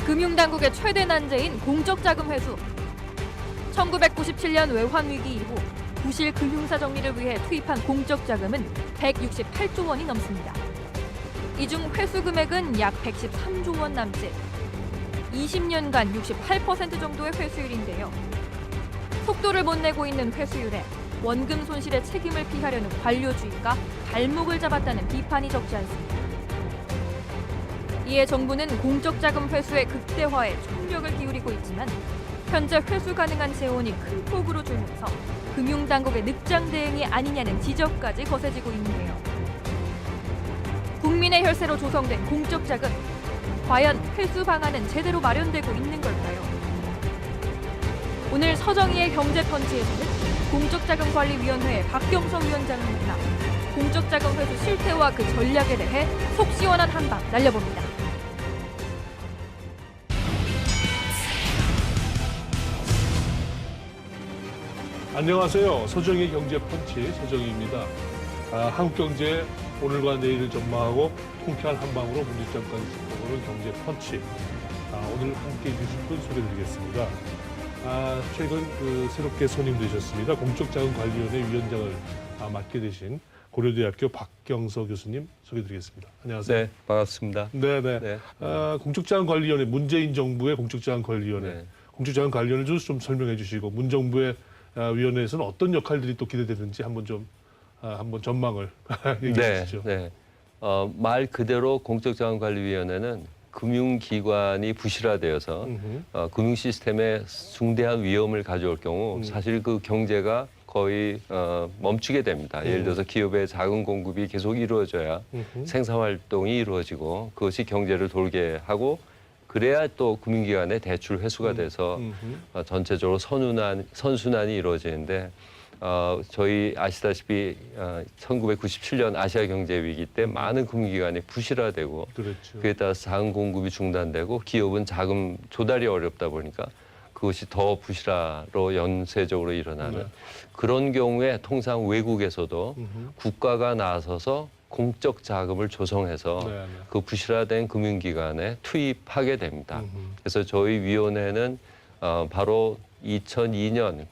금융당국의 최대 난제인 공적자금 회수. 1997년 외환위기 이후 부실 금융사 정리를 위해 투입한 공적자금은 168조 원이 넘습니다. 이 중 회수 금액은 약 113조 원 남짓. 20년간 68% 정도의 회수율인데요. 속도를 못 내고 있는 회수율에 원금 손실의 책임을 피하려는 관료주의가 발목을 잡았다는 비판이 적지 않습니다. 이에 정부는 공적자금 회수의 극대화에 총력을 기울이고 있지만 현재 회수 가능한 재원이 큰 폭으로 줄면서 금융당국의 늑장 대응이 아니냐는 지적까지 거세지고 있는데요. 국민의 혈세로 조성된 공적자금, 과연 회수 방안은 제대로 마련되고 있는 걸까요? 오늘 서정희의 경제펀치에서는 공적자금관리위원회의 박경서 위원장을 만나 공적자금 회수 실태와 그 전략에 대해 속 시원한 한방 날려봅니다. 안녕하세요. 서정희 경제펀치 서정희입니다. 한국경제 오늘과 내일을 전망하고 통쾌한 한방으로 문제점까지 짚어보는 경제펀치. 오늘 함께해 주실 분 소개드리겠습니다. 최근 새롭게 선임되셨습니다. 공적자금관리위원회 위원장을 맡게 되신 고려대학교 박경서 교수님 소개드리겠습니다. 안녕하세요. 네, 반갑습니다. 네네. 네. 공적자금관리위원회, 문재인 정부의 공적자금관리위원회. 네. 공적자금관리위원회 좀 설명해 주시고 문정부의 위원회에서는 어떤 역할들이 또 기대되는지 한번 전망을 얘기해 주시죠. 네. 말 그대로 공적자금관리위원회는 금융기관이 부실화되어서 금융 시스템에 중대한 위험을 가져올 경우 사실 그 경제가 거의 멈추게 됩니다. 예를 들어서 기업의 자금 공급이 계속 이루어져야 생산 활동이 이루어지고 그것이 경제를 돌게 하고 그래야 또 금융기관의 대출 회수가 돼서 전체적으로 선순환이 이루어지는데 저희 아시다시피 1997년 아시아 경제 위기 때 많은 금융기관이 부실화되고 그렇죠. 그에 따라서 자금 공급이 중단되고 기업은 자금 조달이 어렵다 보니까 그것이 더 부실화로 연쇄적으로 일어나는 그런 경우에 통상 외국에서도 국가가 나서서 공적 자금을 조성해서 그 부실화된 금융기관에 투입하게 됩니다. 그래서 저희 위원회는 바로 2001년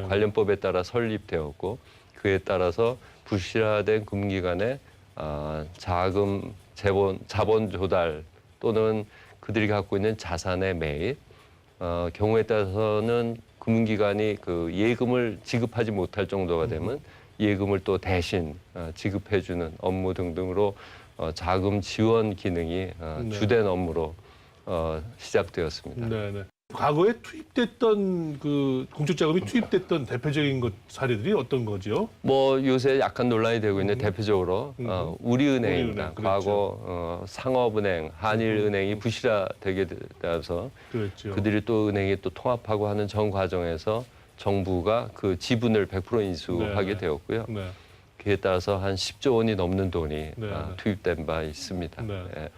관련법에 따라 설립되었고 그에 따라서 부실화된 금융기관의 자본 조달 또는 그들이 갖고 있는 자산의 매입 경우에 따라서는 금융기관이 그 예금을 지급하지 못할 정도가 되면 예금을 또 대신 지급해주는 업무 등등으로 자금 지원 기능이 주된 업무로 시작되었습니다. 네네. 과거에 투입됐던 공적자금이 투입됐던 대표적인 사례들이 어떤 거죠? 뭐 요새 약간 논란이 되고 있는 대표적으로 우리은행입니다. 우리은행, 그렇죠. 과거 상업은행, 한일은행이 부실화되게 되어서 그렇죠. 그들이 또 은행이 또 통합하고 하는 전 과정에서 정부가 그 지분을 100% 인수하게 되었고요. 네. 그에 따라서 한 10조 원이 넘는 돈이 투입된 바 있습니다. 예.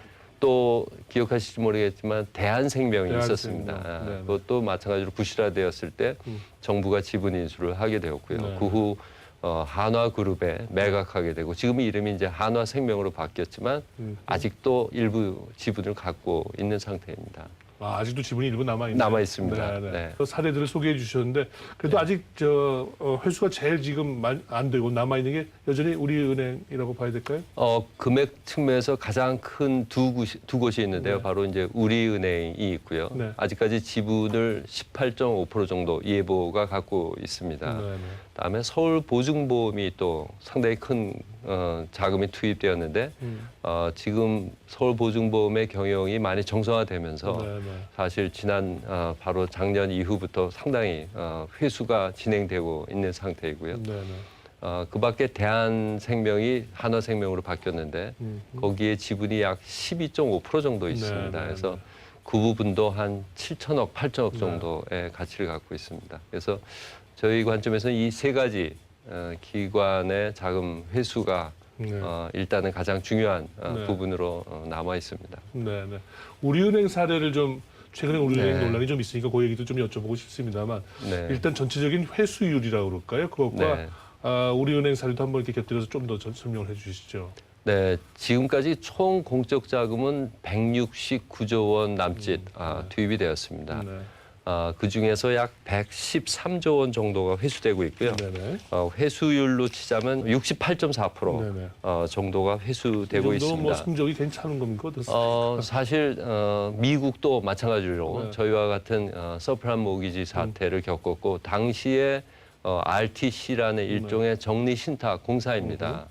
또 기억하실지 모르겠지만 대한생명이 있었습니다. 그것도 마찬가지로 부실화되었을 때 정부가 지분 인수를 하게 되었고요. 그 후 한화그룹에 매각하게 되고 지금 이름이 이제 한화생명으로 바뀌었지만 아직도 일부 지분을 갖고 있는 상태입니다. 아직도 지분이 일부 남아있네요. 남아있습니다. 네. 사례들을 소개해 주셨는데 그래도 아직 회수가 제일 지금 안 되고 남아있는 게 여전히 우리은행이라고 봐야 될까요? 금액 측면에서 가장 큰 두 곳이 있는데요. 바로 이제 우리은행이 있고요. 아직까지 지분을 18.5% 정도 예보가 갖고 있습니다. 그다음에 서울보증보험이 또 상당히 큰 자금이 투입되었는데 지금 서울보증보험의 경영이 많이 정상화되면서 사실 지난 바로 작년 이후부터 상당히 회수가 진행되고 있는 상태이고요. 그 밖에 대한생명이 한화생명으로 바뀌었는데 거기에 지분이 약 12.5% 정도 있습니다. 그래서 그 부분도 한 7천억, 8천억 정도의 가치를 갖고 있습니다. 그래서 저희 관점에서는 이 세 가지 기관의 자금 회수가 일단은 가장 중요한 부분으로 남아 있습니다. 우리은행 사례를 좀 최근에 우리은행 논란이 좀 있으니까 그 얘기도 좀 여쭤보고 싶습니다만 일단 전체적인 회수율이라고 그럴까요? 그것과 우리은행 사례도 한번 이렇게 곁들여서 좀 더 설명을 해주시죠. 네, 지금까지 총 공적 자금은 169조 원 남짓 투입이 되었습니다. 네. 그 중에서 약 113조 원 정도가 회수되고 있고요. 네네. 회수율로 치자면 68.4% 정도가 회수되고 이 정도면 있습니다. 뭐 성적이 괜찮은 겁니까? 어떻습니까? 사실 미국도 마찬가지로 네. 저희와 같은 서프라임 모기지 사태를 겪었고 당시에 RTC라는 일종의 정리 신탁 공사입니다.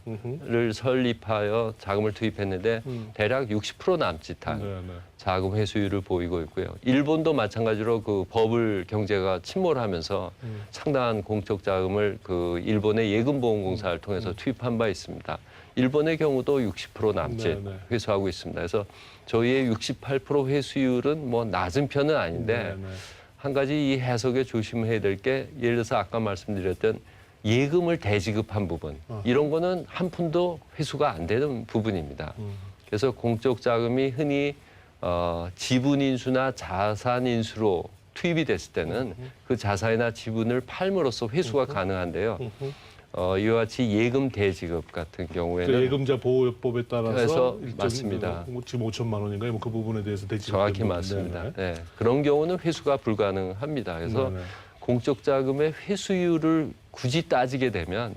를 설립하여 자금을 투입했는데 대략 60% 남짓한 네네. 자금 회수율을 보이고 있고요. 일본도 마찬가지로 그 버블 경제가 침몰하면서 상당한 공적 자금을 그 일본의 예금보험공사를 통해서 투입한 바 있습니다. 일본의 경우도 60% 남짓 네네. 회수하고 있습니다. 그래서 저희의 68% 회수율은 뭐 낮은 편은 아닌데 네네. 한 가지 이 해석에 조심해야 될 게 예를 들어서 아까 말씀드렸던 예금을 대지급한 부분 이런 거는 한 푼도 회수가 안 되는 부분입니다. 그래서 공적 자금이 흔히 지분 인수나 자산 인수로 투입이 됐을 때는 그 자산이나 지분을 팔므로써 회수가 가능한데요. 이와 같이 예금 대지급 같은 경우에는 그 예금자 보호법에 따라서 그래서 일정, 맞습니다. 지금 5천만 원인가요? 뭐 그 부분에 대해서 대지 정확히 맞습니다. 네. 그런 경우는 회수가 불가능합니다. 그래서 네네. 공적 자금의 회수율을 굳이 따지게 되면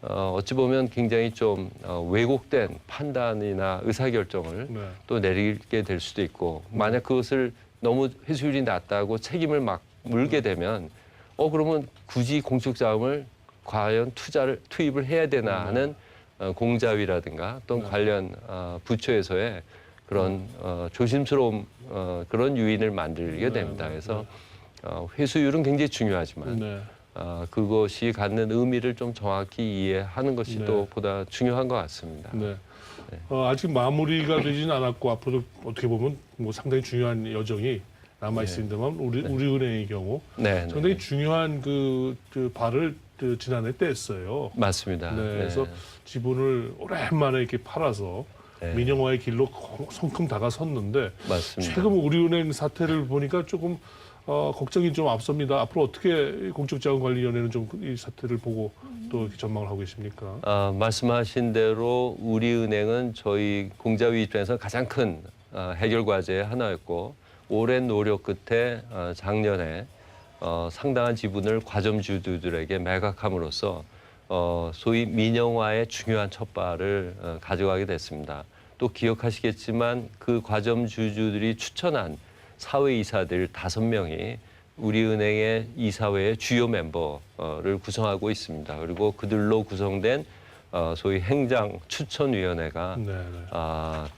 어찌 보면 굉장히 좀 왜곡된 판단이나 의사결정을 네. 또 내리게 될 수도 있고 만약 그것을 너무 회수율이 낮다고 책임을 막 물게 되면 그러면 굳이 공적 자금을 과연 투입을 해야 되나 하는 공자위라든가 또는 관련 부처에서의 그런 조심스러운 그런 유인을 만들게 됩니다. 그래서 회수율은 굉장히 중요하지만 네. 그것이 갖는 의미를 좀 정확히 이해하는 것이 네. 또 보다 중요한 것 같습니다. 네. 아직 마무리가 되지는 않았고 앞으로 어떻게 보면 뭐 상당히 중요한 여정이 남아 있습니다만 우리은행의 경우 네, 상당히 중요한 그 발을 지난해 뗐어요. 맞습니다. 네, 그래서 지분을 오랜만에 이렇게 팔아서 네. 민영화의 길로 성큼 다가섰는데 맞습니다. 최근 우리은행 사태를 보니까 조금 걱정이 좀 앞섭니다. 앞으로 어떻게 공적자금관리위원회는 좀 이 사태를 보고 또 이렇게 전망을 하고 계십니까? 말씀하신 대로 우리은행은 저희 공자위 입장에서 가장 큰 해결 과제의 하나였고 오랜 노력 끝에 작년에 상당한 지분을 과점주주들에게 매각함으로써 소위 민영화의 중요한 첫발을 가져가게 됐습니다. 또 기억하시겠지만 그 과점주주들이 추천한 사회이사들 5명이 우리은행의 이사회의 주요 멤버를 구성하고 있습니다. 그리고 그들로 구성된 소위 행장 추천위원회가 네, 네.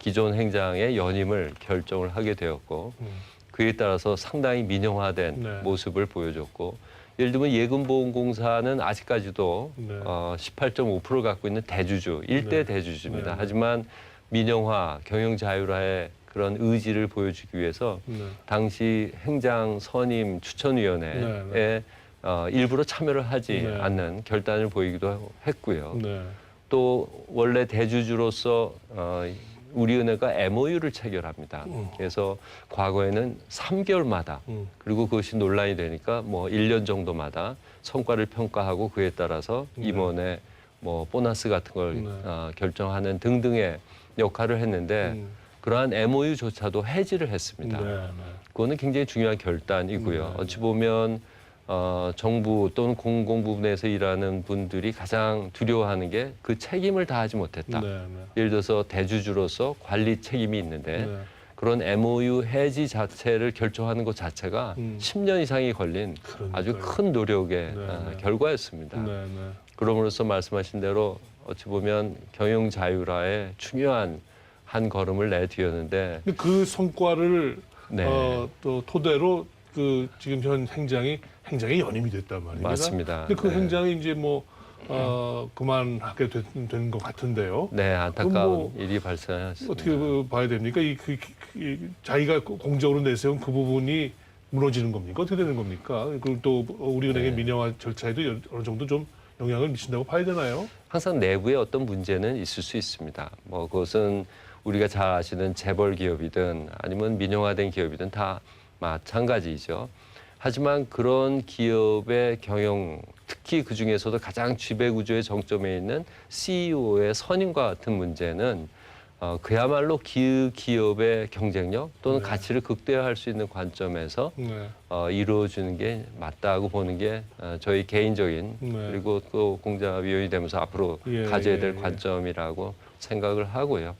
기존 행장의 연임을 결정을 하게 되었고 그에 따라서 상당히 민영화된 네. 모습을 보여줬고 예를 들면 예금보험공사는 아직까지도 네. 18.5%를 갖고 있는 대주주, 일대 네. 대주주입니다. 네. 하지만 민영화, 경영 자율화의 그런 의지를 보여주기 위해서 네. 당시 행장 선임 추천위원회에 네, 일부러 참여를 하지 네. 않는 결단을 보이기도 했고요. 네. 또 원래 대주주로서 우리은행과 MOU를 체결합니다. 그래서 과거에는 3개월마다 그리고 그것이 논란이 되니까 뭐 1년 정도마다 성과를 평가하고 그에 따라서 임원의 뭐 보너스 같은 걸 결정하는 등등의 역할을 했는데 그러한 MOU조차도 해지를 했습니다. 네, 네. 그거는 굉장히 중요한 결단이고요. 어찌 보면 정부 또는 공공부문에서 일하는 분들이 가장 두려워하는 게 그 책임을 다하지 못했다. 네, 네. 예를 들어서 대주주로서 관리 책임이 있는데 네. 그런 MOU 해지 자체를 결정하는 것 자체가 10년 이상이 걸린 아주 그러니까요. 큰 노력의 네. 결과였습니다. 네, 네. 그럼으로써 말씀하신 대로 어찌 보면 경영 자율화에 중요한 한 걸음을 내디뎠는데 근데 그 성과를 네. 또 토대로 그 지금 현 행장이 연임이 됐단 말입니다. 맞습니다. 근데 그 네. 행장이 이제 뭐 그만하게 된 것 같은데요. 네, 안타까운 그럼 뭐 일이 발생했습니다. 어떻게 봐야 됩니까? 자기가 공적으로 내세운 그 부분이 무너지는 겁니까? 어떻게 되는 겁니까? 그리고 또 우리은행의 민영화 절차에도 어느 정도 좀 영향을 미친다고 봐야 되나요? 항상 내부에 어떤 문제는 있을 수 있습니다. 뭐 그것은 우리가 잘 아시는 재벌 기업이든 아니면 민영화된 기업이든 다 마찬가지죠. 하지만 그런 기업의 경영 특히 그 중에서도 가장 지배구조의 정점에 있는 CEO의 선임과 같은 문제는 그야말로 기업의 경쟁력 또는 가치를 극대화할 수 있는 관점에서 이루어지는 게 맞다고 보는 게 저희 개인적인 그리고 또 공자위원이 되면서 앞으로 가져야 될 관점이라고 생각을 하고요.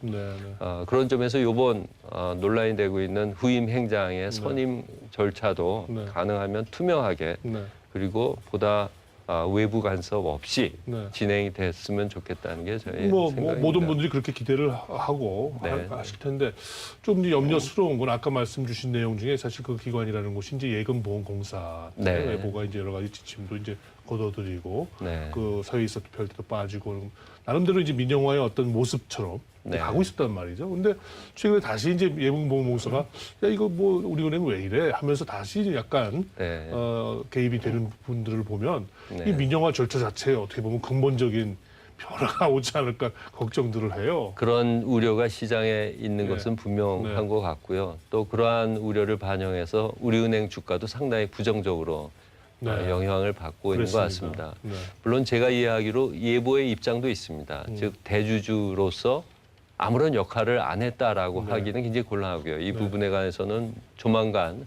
그런 점에서 이번 논란이 되고 있는 후임 행장의 선임 절차도 가능하면 투명하게 그리고 보다 외부 간섭 없이 진행이 됐으면 좋겠다는 게 저희 생각입니다. 모든 분들이 그렇게 기대를 하고 하실 텐데 좀 이제 염려스러운 건 아까 말씀 주신 내용 중에 사실 그 기관이라는 곳이 이제 예금보험공사 외부가 이제 여러 가지 지침도 이제 걷어들이고 그 사회이사 투표할 때도 빠지고 나름대로 이제 민영화의 어떤 모습처럼 가고 있었단 말이죠. 근데 최근에 다시 이제 예금보험공사가 야 이거 뭐 우리은행 왜 이래 하면서 다시 약간 개입이 되는 부분들을 보면 이 민영화 절차 자체에 어떻게 보면 근본적인 변화가 오지 않을까 걱정들을 해요. 그런 우려가 시장에 있는 것은 분명한 것 같고요. 또 그러한 우려를 반영해서 우리은행 주가도 상당히 부정적으로 영향을 받고 있는 것 같습니다. 물론 제가 이해하기로 예보의 입장도 있습니다. 즉 대주주로서 아무런 역할을 안 했다라고 하기는 굉장히 곤란하고요. 이 부분에 관해서는 조만간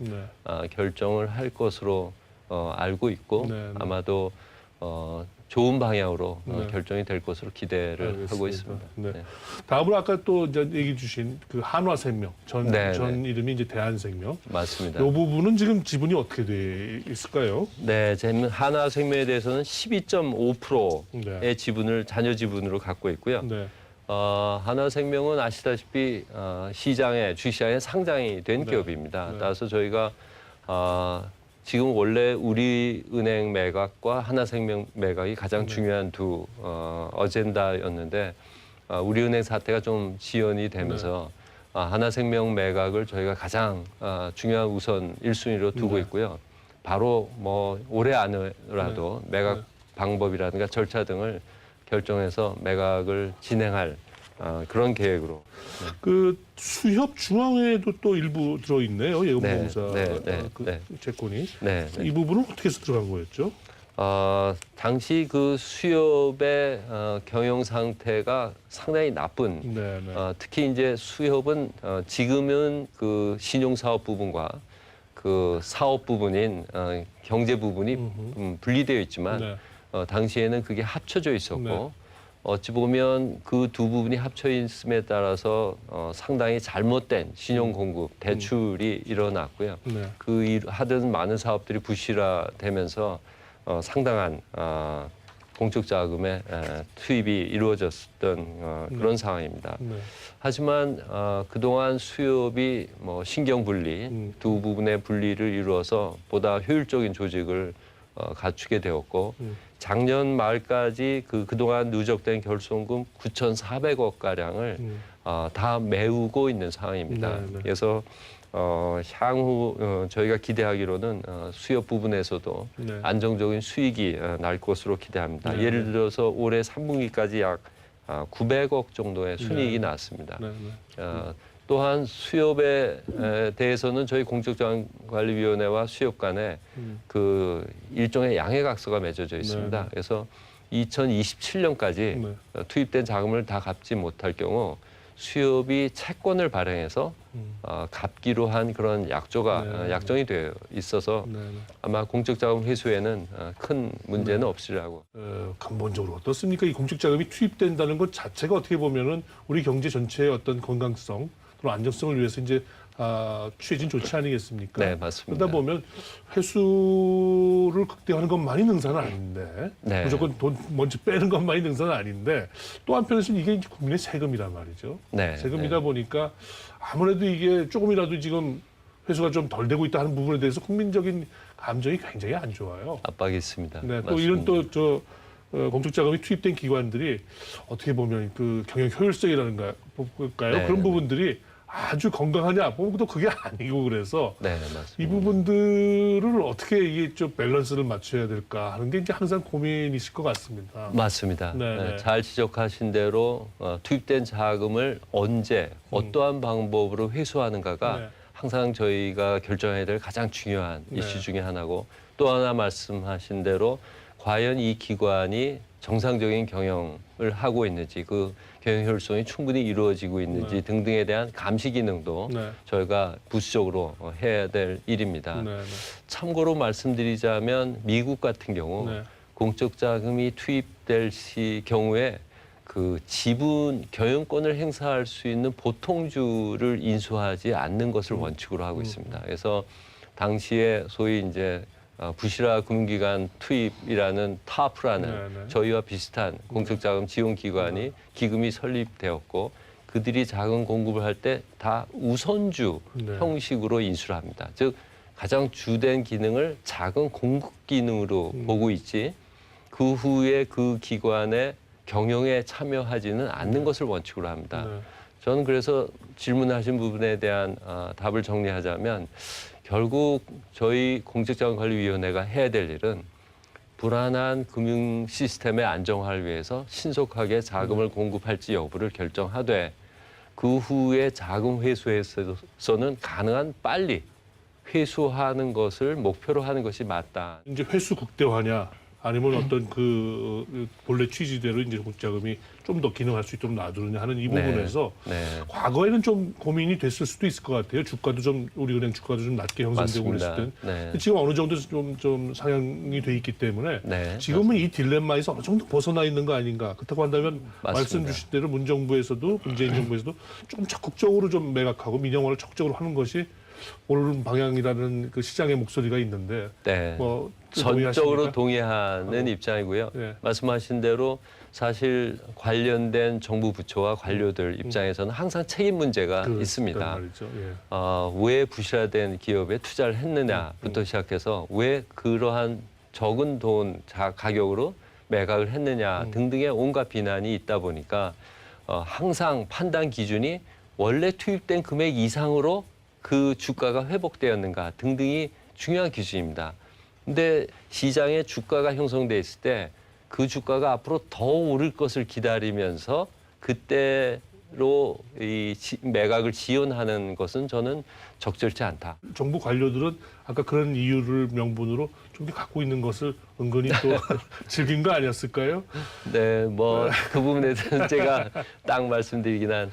결정을 할 것으로 알고 있고 아마도 좋은 방향으로 결정이 될 것으로 기대를 하고 있습니다. 다음으로 아까 또 이제 얘기 주신 그 한화생명 전 이름이 이제 대한생명 맞습니다. 이 부분은 지금 지분이 어떻게 돼 있을까요? 네, 저는 한화생명에 대해서는 12.5%의 지분을 자녀 지분으로 갖고 있고요. 한화생명은 아시다시피 주식시장에 상장이 된 기업입니다. 따라서 저희가 지금 원래 우리은행 매각과 하나생명 매각이 가장 중요한 두 어젠다였는데 우리은행 사태가 좀 지연이 되면서 하나생명 매각을 저희가 가장 중요한 우선 1순위로 두고 있고요. 바로 뭐 올해 안에라도 매각 방법이라든가 절차 등을 결정해서 매각을 진행할 그런 계획으로. 그 수협 중앙회도 또 일부 들어있네요. 예금보험사 채권이. 이 부분은 어떻게 해서 들어간 거였죠? 당시 그 수협의 경영 상태가 상당히 나쁜. 특히 이제 수협은 지금은 그 신용사업 부분과 그 사업 부분인 경제 부분이 분리되어 있지만 당시에는 그게 합쳐져 있었고 어찌 보면 그 두 부분이 합쳐 있음에 따라서 상당히 잘못된 신용 공급, 대출이 일어났고요. 하던 많은 사업들이 부실화되면서 상당한 공적 자금의 투입이 이루어졌던 그런 상황입니다. 하지만 그동안 수협이 뭐 신경 분리, 두 부분의 분리를 이루어서 보다 효율적인 조직을 갖추게 되었고 작년 말까지 그동안 누적된 결손금 9,400억 가량을 다 메우고 있는 상황입니다. 그래서 향후 저희가 기대하기로는 수협 부분에서도 안정적인 수익이 날 것으로 기대합니다. 예를 들어서 올해 3분기까지 약 900억 정도의 순이익이 났습니다. 또한 수협에 대해서는 저희 공적자원관리위원회와 수협 간에 그 일종의 양해각서가 맺어져 있습니다. 그래서 2027년까지 투입된 자금을 다 갚지 못할 경우 수협이 채권을 발행해서 갚기로 한 그런 약정이 되어 있어서 아마 공적자금 회수에는 큰 문제는 없으리라고. 근본적으로 어떻습니까? 이 공적자금이 투입된다는 것 자체가 어떻게 보면은 우리 경제 전체의 어떤 건강성 또는 안정성을 위해서 이제 취해진 조치 아니겠습니까? 네, 맞습니다. 그러다 보면 회수를 극대화하는 것만이 능사는 아닌데 무조건 돈 먼저 빼는 것만이 능사는 아닌데 또 한편에서는 이게 이제 국민의 세금이란 말이죠. 세금이다 보니까 아무래도 이게 조금이라도 지금 회수가 좀 덜 되고 있다 하는 부분에 대해서 국민적인 감정이 굉장히 안 좋아요. 압박이 있습니다. 또 이런 공적자금이 투입된 기관들이 어떻게 보면 그 경영 효율성이라는가요? 그런 부분들이 아주 건강하냐? 또 그게 아니고 그래서 이 부분들을 어떻게 이게 좀 밸런스를 맞춰야 될까 하는 게 이제 항상 고민이실 것 같습니다. 맞습니다. 잘 지적하신 대로 투입된 자금을 언제 어떠한 방법으로 회수하는가가 항상 저희가 결정해야 될 가장 중요한 이슈 중에 하나고 또 하나 말씀하신 대로 과연 이 기관이 정상적인 경영을 하고 있는지, 그 경영 효율성이 충분히 이루어지고 있는지 네. 등등에 대한 감시 기능도 네. 저희가 부수적으로 해야 될 일입니다. 네. 참고로 말씀드리자면 미국 같은 경우 네. 공적 자금이 투입될 경우에 그 지분 경영권을 행사할 수 있는 보통주를 인수하지 않는 것을 원칙으로 하고 있습니다. 그래서 당시에 소위 이제 부실화 금융기관 투입이라는 타프라는 네. 저희와 비슷한 공적자금 지원기관이 기금이 설립되었고 그들이 자금 공급을 할 때 다 우선주 네. 형식으로 인수를 합니다. 즉 가장 주된 기능을 자금 공급 기능으로 보고 있지 그 후에 그 기관의 경영에 참여하지는 않는 것을 원칙으로 합니다. 네. 저는 그래서 질문하신 부분에 대한 답을 정리하자면 결국 저희 공적자금관리위원회가 해야 될 일은 불안한 금융 시스템의 안정화를 위해서 신속하게 자금을 공급할지 여부를 결정하되 그 후에 자금 회수에서는 가능한 빨리 회수하는 것을 목표로 하는 것이 맞다. 이제 회수 극대화냐 아니면 어떤 그 본래 취지대로 이제 국자금이 좀 더 기능할 수 있도록 놔두느냐 하는 이 부분에서 네. 과거에는 좀 고민이 됐을 수도 있을 것 같아요. 주가도 좀 우리은행 주가도 좀 낮게 형성되고 그랬을 땐 네. 지금 어느 정도 좀 상향이 돼 있기 때문에 네, 지금은 이 딜레마에서 어느 정도 벗어나 있는 거 아닌가. 그렇다고 한다면 맞습니다. 말씀 주신 대로 문정부에서도 문재인 정부에서도 좀 적극적으로 좀 매각하고 민영화를 적극적으로 하는 것이 옳은 방향이라는 그 시장의 목소리가 있는데 네. 뭐 전적으로 동의하십니까? 동의하는 입장이고요. 네. 말씀하신 대로 사실 관련된 정부 부처와 관료들 입장에서는 항상 책임 문제가 있습니다. 말이죠. 예. 왜 부실화된 기업에 투자를 했느냐부터 시작해서 왜 그러한 적은 돈 가격으로 매각을 했느냐 등등의 온갖 비난이 있다 보니까 항상 판단 기준이 원래 투입된 금액 이상으로 그 주가가 회복되었는가 등등이 중요한 기준입니다. 근데 시장에 주가가 형성돼 있을 때 그 주가가 앞으로 더 오를 것을 기다리면서 그때로 이 매각을 지연하는 것은 저는 적절치 않다. 정부 관료들은 아까 그런 이유를 명분으로 좀 갖고 있는 것을 은근히 또 즐긴 거 아니었을까요? 네, 뭐 그 부분에 대해서는 제가 딱 말씀드리기는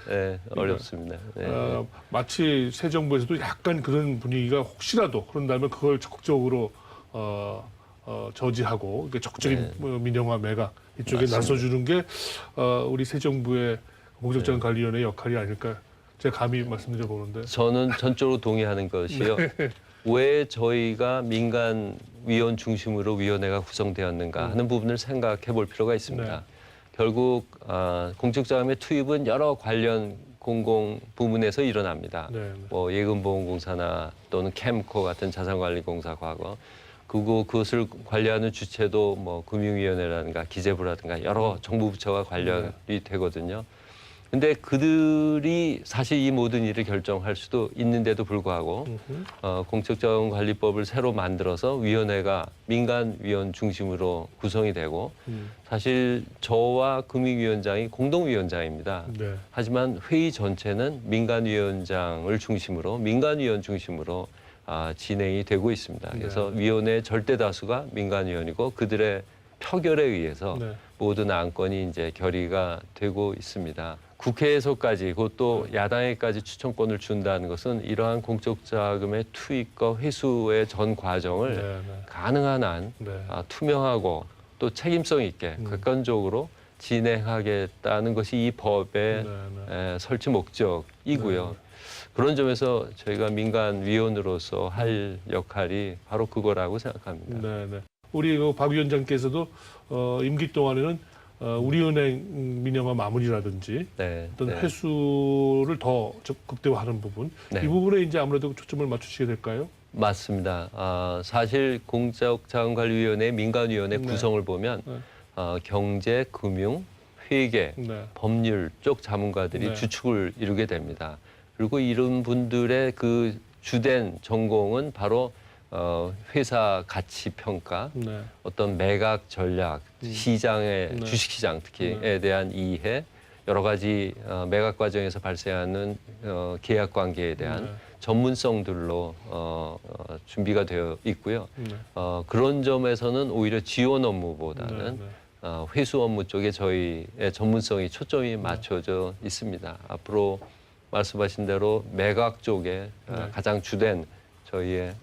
어렵습니다. 네. 마치 새 정부에서도 약간 그런 분위기가 혹시라도 그런다면 그걸 적극적으로 저지하고 그러니까 적극적인 민영화 매각 이쪽에 맞습니다. 나서주는 게 우리 새 정부의 공적자금관리위원회의 역할이 아닐까 제가 감히 말씀드려 보는데 저는 전적으로 동의하는 것이요. 왜 저희가 민간 위원 중심으로 위원회가 구성되었는가 하는 부분을 생각해 볼 필요가 있습니다. 네. 결국 공적자금의 투입은 여러 관련 공공 부문에서 일어납니다. 네. 뭐 예금보험공사나 또는 캠코 같은 자산관리공사 과거 그것을 관리하는 주체도 뭐 금융위원회라든가 기재부라든가 여러 정부 부처가 관련이 되거든요. 근데 그들이 사실 이 모든 일을 결정할 수도 있는데도 불구하고 공적자금관리법을 새로 만들어서 위원회가 민간위원 중심으로 구성이 되고 사실 저와 금융위원장이 공동위원장입니다. 네. 하지만 회의 전체는 민간위원장을 중심으로 민간위원 중심으로 진행이 되고 있습니다. 그래서 위원회의 절대 다수가 민간위원이고 그들의 표결에 의해서 네. 모든 안건이 이제 결의가 되고 있습니다. 국회에서까지 그것도 야당에까지 추천권을 준다는 것은 이러한 공적 자금의 투입과 회수의 전 과정을 가능한 한 투명하고 또 책임성 있게 객관적으로 진행하겠다는 것이 이 법의 설치 목적이고요. 그런 점에서 저희가 민간위원으로서 할 역할이 바로 그거라고 생각합니다. 네. 우리 박 위원장께서도 임기 동안에는 우리은행 민영화 마무리라든지 어떤 회수를 더 극대화하는 부분 이 부분에 이제 아무래도 초점을 맞추시게 될까요? 맞습니다. 사실 공적자금관리위원회 민간위원회 구성을 보면 경제, 금융, 회계, 법률 쪽 자문가들이 주축을 이루게 됩니다. 그리고 이런 분들의 그 주된 전공은 바로 회사 가치 평가, 어떤 매각 전략, 시장의 주식시장 특히에 대한 이해, 여러 가지 매각 과정에서 발생하는 계약 관계에 대한 네. 전문성들로 준비가 되어 있고요. 네. 그런 점에서는 오히려 지원 업무보다는 네. 회수 업무 쪽에 저희의 전문성이 초점이 맞춰져 있습니다. 앞으로 말씀하신 대로 매각 쪽에 네. 가장 주된 저희의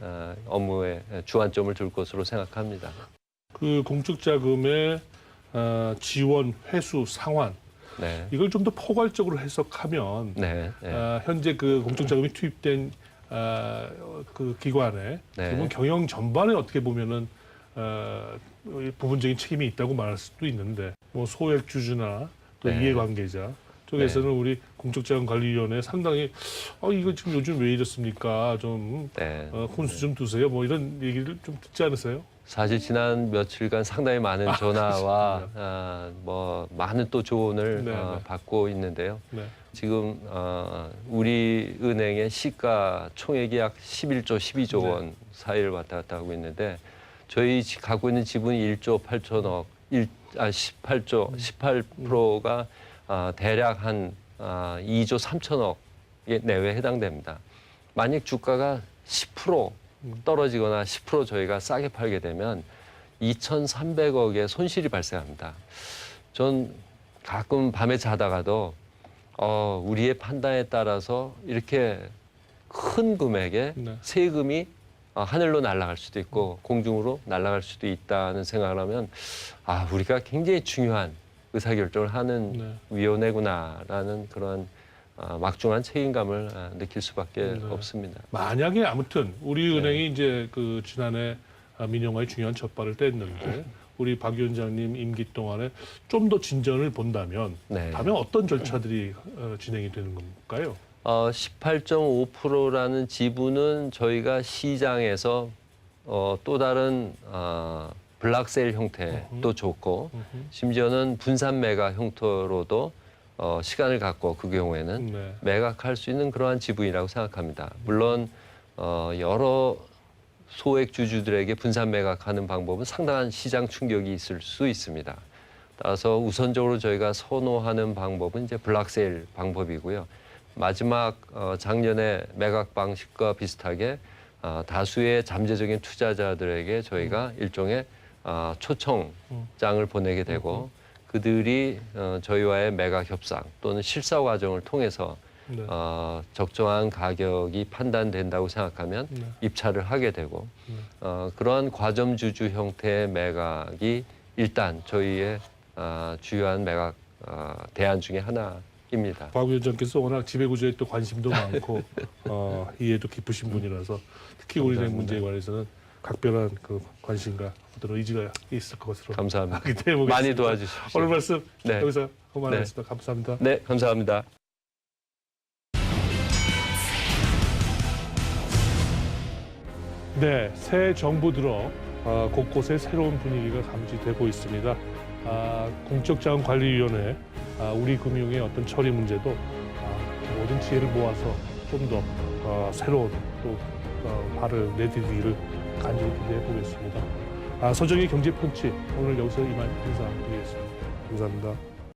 업무에 주안점을 둘 것으로 생각합니다. 그 공적 자금의 지원, 회수, 상환 네. 이걸 좀 더 포괄적으로 해석하면 네. 네. 현재 그 공적 자금이 투입된 그 기관에 네. 기본 경영 전반에 어떻게 보면은 부분적인 책임이 있다고 말할 수도 있는데 뭐 소액 주주나 또 네. 이해관계자 쪽에서는 네. 우리 공적자금관리위원회 상당히 이거 지금 요즘 왜 이렇습니까? 좀 네. 혼수 좀 두세요. 뭐 이런 얘기를 좀 듣지 않으세요? 사실 지난 며칠간 상당히 많은 전화와 뭐 많은 또 조언을 네, 네. 받고 있는데요. 네. 지금 우리 은행의 시가 총액이 약 11조, 12조 네. 원 사이를 왔다 갔다 하고 있는데 저희 갖고 있는 지분이 1조 8천억, 18조, 18%가 대략 한 2조 3천억 내외에 해당됩니다. 만약 주가가 10% 떨어지거나 10% 저희가 싸게 팔게 되면 2,300억의 손실이 발생합니다. 전 가끔 밤에 자다가도 우리의 판단에 따라서 이렇게 큰 금액의 네. 세금이 하늘로 날아갈 수도 있고 공중으로 날아갈 수도 있다는 생각을 하면 우리가 굉장히 중요한 의사결정을 하는 네. 위원회구나라는 그런 막중한 책임감을 느낄 수밖에 네. 없습니다. 만약에 아무튼 우리 은행이 이제 그 지난해 민영화의 중요한 첫발을 뗐는데 우리 박 위원장님 임기 동안에 좀 더 진전을 본다면 네. 다음에 어떤 절차들이 진행이 되는 건가요? 18.5%라는 지분은 저희가 시장에서 또 다른 블락세일 형태도 좋고 심지어는 분산 매각 형태로도 시간을 갖고 그 경우에는 네. 매각할 수 있는 그러한 지분이라고 생각합니다. 물론 여러 소액 주주들에게 분산 매각하는 방법은 상당한 시장 충격이 있을 수 있습니다. 따라서 우선적으로 저희가 선호하는 방법은 이제 블락세일 방법이고요. 마지막 작년에 매각 방식과 비슷하게 다수의 잠재적인 투자자들에게 저희가 일종의 초청장을 보내게 되고 그들이 저희와의 매각 협상 또는 실사 과정을 통해서 네. 적정한 가격이 판단된다고 생각하면 네. 입찰을 하게 되고 그러한 과점주주 형태의 매각이 일단 저희의 주요한 매각 대안 중에 하나입니다. 박 위원장께서 워낙 지배구조에 또 관심도 많고 이해도 깊으신 분이라서 특히 우리은행 문제에 관해서는 각별한 그 관심과 어떤 의지가 있을 것으로 감사합니다. 기대해 보겠습니다. 많이 도와주십시오. 오늘 말씀 네. 여기서 그만하겠습니다. 감사합니다. 네, 감사합니다. 네, 새 정부 들어 곳곳에 새로운 분위기가 감지되고 있습니다. 공적자금관리위원회, 우리 금융의 어떤 처리 문제도 모든 지혜를 모아서 좀 더 새로운 또 발을 내디디기를 간절히 기대해 보겠습니다. 서정의 경제펀치 오늘 여기서 이만 인사드리겠습니다. 감사합니다.